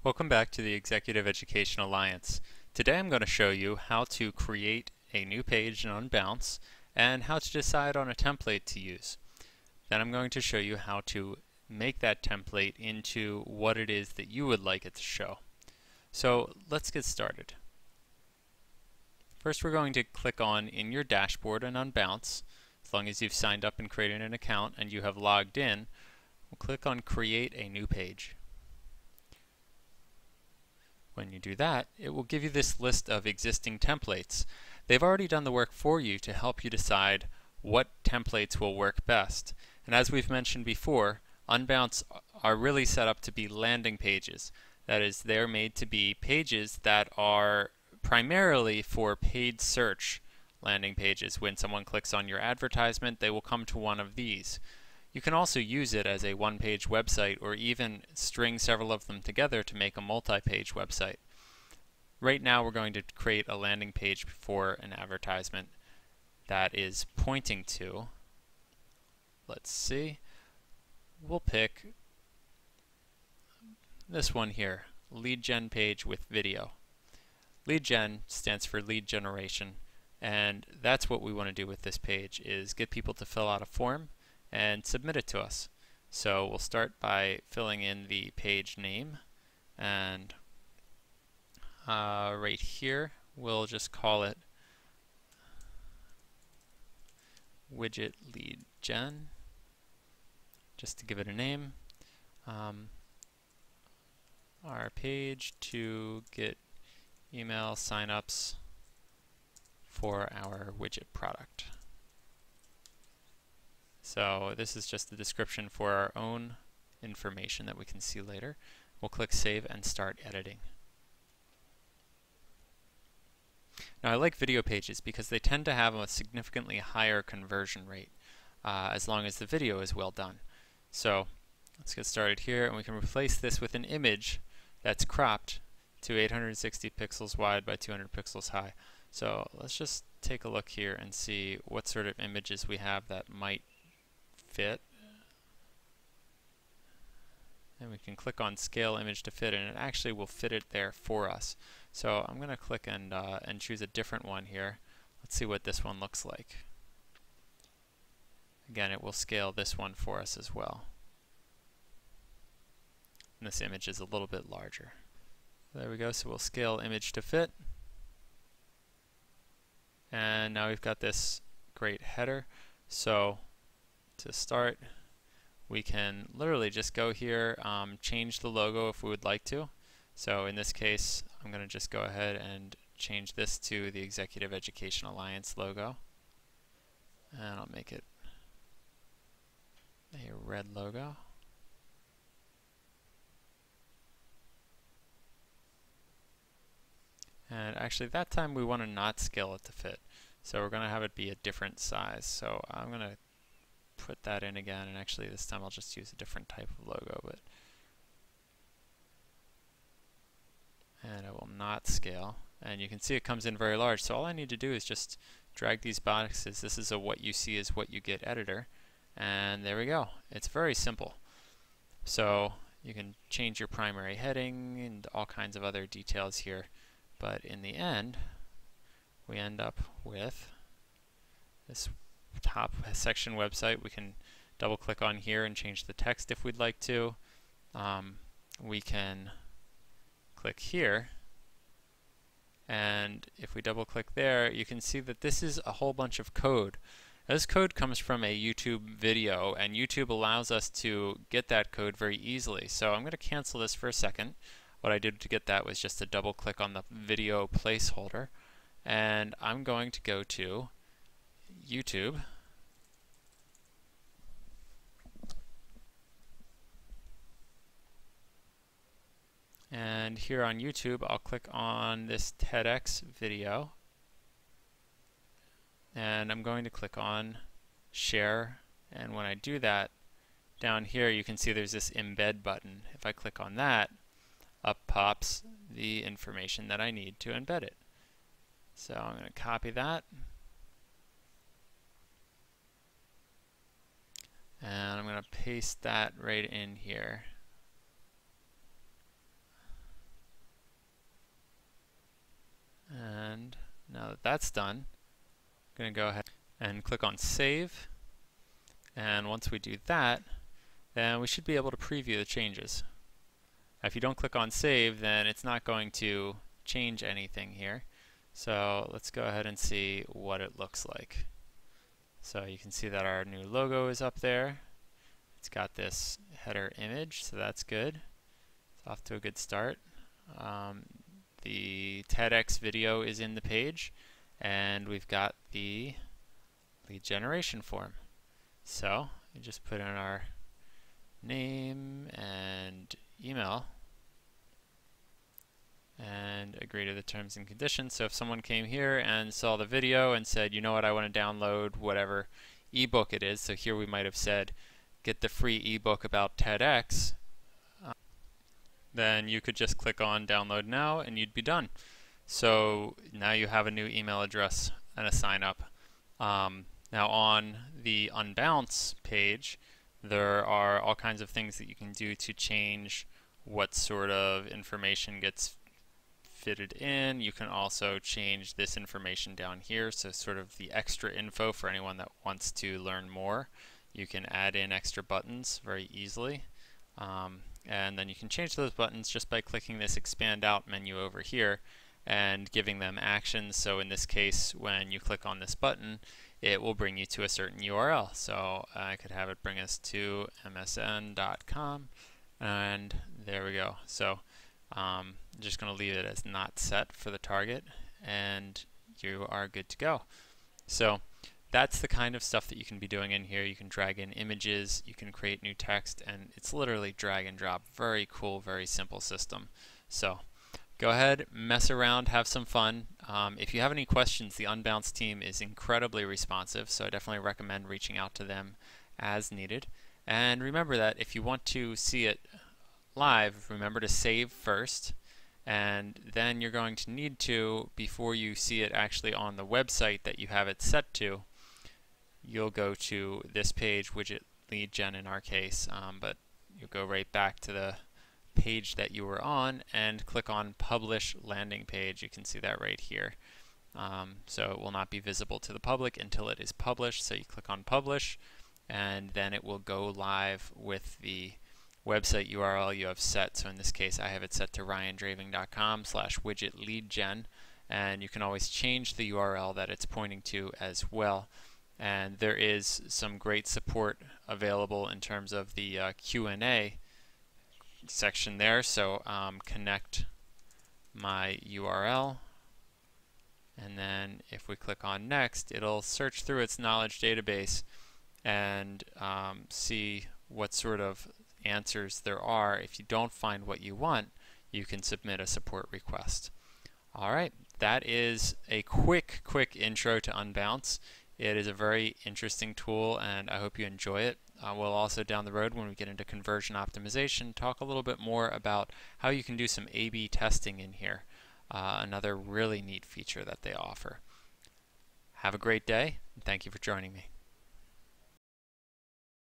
Welcome back to the Executive Education Alliance. Today I'm going to show you how to create a new page in Unbounce and how to decide on a template to use. Then I'm going to show you how to make that template into what it is that you would like it to show. So let's get started. First we're going to click on In Your Dashboard in Unbounce. As long as you've signed up and created an account and you have logged in, we'll click on Create a New Page. When you do that, it will give you this list of existing templates. They've already done the work for you to help you decide what templates will work best. And as we've mentioned before, Unbounce are really set up to be landing pages. That is, they're made to be pages that are primarily for paid search landing pages. When someone clicks on your advertisement, they will come to one of these. You can also use it as a one-page website or even string several of them together to make a multi-page website. Right now we're going to create a landing page for an advertisement that is pointing to, let's see, we'll pick this one here, lead gen page with video. Lead gen stands for lead generation, and that's what we want to do with this page, is get people to fill out a form and submit it to us. So we'll start by filling in the page name, and right here we'll just call it widget lead gen, just to give it a name. Our page to get email signups for our widget product. So this is just the description for our own information that we can see later. We'll click Save and start editing. Now I like video pages because they tend to have a significantly higher conversion rate as long as the video is well done. So let's get started here, and we can replace this with an image that's cropped to 860 pixels wide by 200 pixels high. So let's just take a look here and see what sort of images we have that might fit. And we can click on Scale Image to Fit, and it actually will fit it there for us. So I'm going to click and choose a different one here. Let's see what this one looks like. Again, it will scale this one for us as well. And this image is a little bit larger. There we go, so we'll scale image to fit. And now we've got this great header. So to start, we can literally just go here, change the logo if we would like to. So in this case, I'm going to just go ahead and change this to the Executive Education Alliance logo. And I'll make it a red logo. And actually that time we want to not scale it to fit. So we're going to have it be a different size. So I'm going to put that in again, and actually this time I'll just use a different type of logo, and it will not scale. And you can see it comes in very large, so all I need to do is just drag these boxes. This is a what you see is what you get editor, and there we go. It's very simple. So you can change your primary heading and all kinds of other details here, but in the end we end up with this top section website. We can double click on here and change the text if we'd like to. We can click here, and if we double click there, you can see that this is a whole bunch of code. This code comes from a YouTube video, and YouTube allows us to get that code very easily. So I'm going to cancel this for a second. What I did to get that was just to double click on the video placeholder, and I'm going to go to YouTube. And here on YouTube, I'll click on this TEDx video, and I'm going to click on Share. And when I do that, down here you can see there's this embed button. If I click on that, up pops the information that I need to embed it. So I'm going to copy that, and I'm going to paste that right in here. that's done, I'm going to go ahead and click on Save. And once we do that, then we should be able to preview the changes. If you don't click on Save, then it's not going to change anything here. So let's go ahead and see what it looks like. So you can see that our new logo is up there. It's got this header image, so that's good. It's off to a good start. The TEDx video is in the page, and we've got the lead generation form. So we just put in our name and email and agree to the terms and conditions. So if someone came here and saw the video and said, you know what, I want to download whatever ebook it is, so here we might have said, get the free ebook about TEDx, then you could just click on download now and you'd be done. So now you have a new email address and a sign up. Now on the Unbounce page, there are all kinds of things that you can do to change what sort of information gets fitted in. You can also change this information down here, so sort of the extra info for anyone that wants to learn more. You can add in extra buttons very easily. And then you can change those buttons just by clicking this expand out menu over here and giving them actions. So in this case, when you click on this button, it will bring you to a certain URL. So I could have it bring us to msn.com, and there we go. So I'm just going to leave it as not set for the target, and you are good to go. So that's the kind of stuff that you can be doing in here. You can drag in images, you can create new text, and it's literally drag and drop. Very cool, very simple system. So go ahead, mess around, have some fun. If you have any questions, the Unbounce team is incredibly responsive, so I definitely recommend reaching out to them as needed. And remember that if you want to see it live, remember to save first, and then you're going to need to, before you see it actually on the website that you have it set to, you'll go to this page, widget lead gen in our case, but you'll go right back to the page that you were on and click on publish landing page. You can see that right here. So it will not be visible to the public until it is published. So you click on publish, and then it will go live with the website URL you have set. So in this case, I have it set to ryandraving.com/widget-lead-gen, and you can always change the URL that it's pointing to as well. And there is some great support available in terms of the Q&A section there. So connect my URL, and then if we click on next, it'll search through its knowledge database and see what sort of answers there are. If you don't find what you want, you can submit a support request. All right, that is a quick intro to Unbounce. It is a very interesting tool, and I hope you enjoy it. We'll also down the road, when we get into conversion optimization, talk a little bit more about how you can do some A/B testing in here. Another really neat feature that they offer. Have a great day, and thank you for joining me.